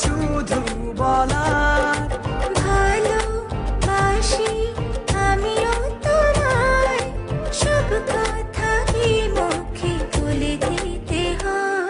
শুধু বলার ভালোবাসি আমিও তোমায়, সব কথা কি মুখে বলে দিতে হয়?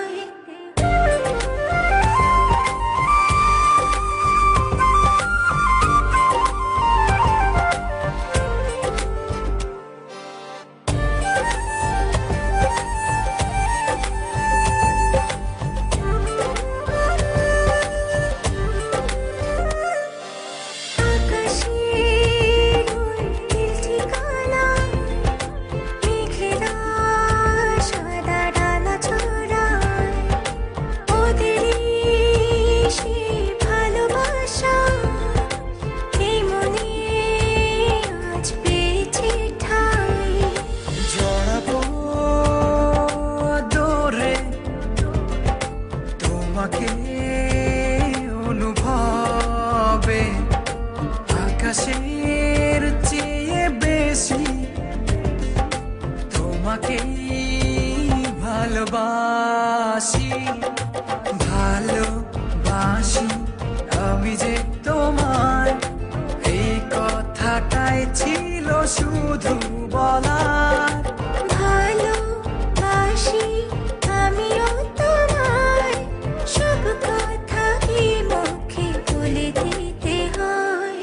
অনুভবে আকাশের চেয়ে বেশি তোমাকে ভালোবাসি, ভালোবাসি আমি যে তোমায়, এই কথাটাই ছিল শুধু বলার ভালোবাসি আমিও তোমায়, সব কথা কি মুখে বলে দিতে হয়?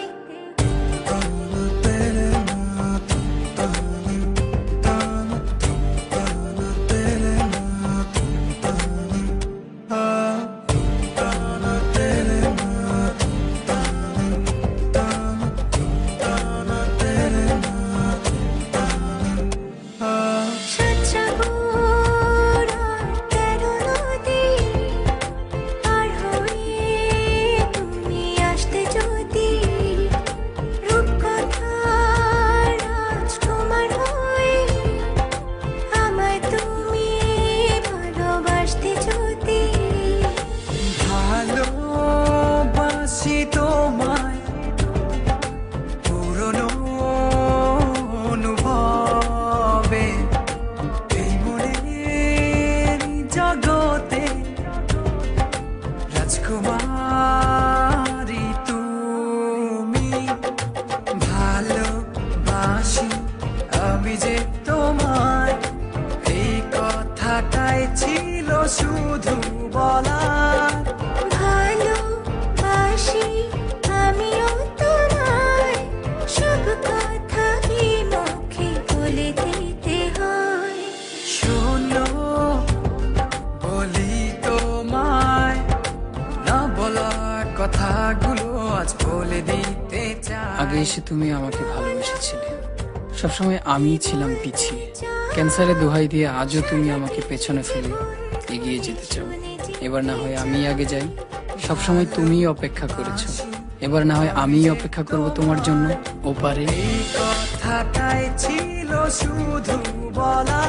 ভালোবাসি তোমায় পুরনো অনুভবে, এই মনের জগতে রাজকুমারী তুমি। ভালোবাসি আমি যে তোমায়, এই কথাটাই ছিল শুধু বলার ভালোবাসি আমিও তোমায়, সব কথা কি মুখে বলে দিতে হয়? শোনো বলি তোমায়, না বলা কথাগুলো আজ বলে দিতে চাই। আগে এসে তুমি আমাকে ভালোবেসেছিলে, সবসময় আমিই ছিলাম পিছিয়ে। ক্যান্সারে দোহাই দিয়ে আজও তুমি আমাকে পেছনে ফেলে এগিয়ে যেতে চাও। এবার না হয় আমি আগে যাই, সবসময় তুমিই অপেক্ষা করেছো, এবার না হয় আমিই অপেক্ষা করব তোমার জন্য ওপারে। এই কথাটাই ছিল শুধু বলা।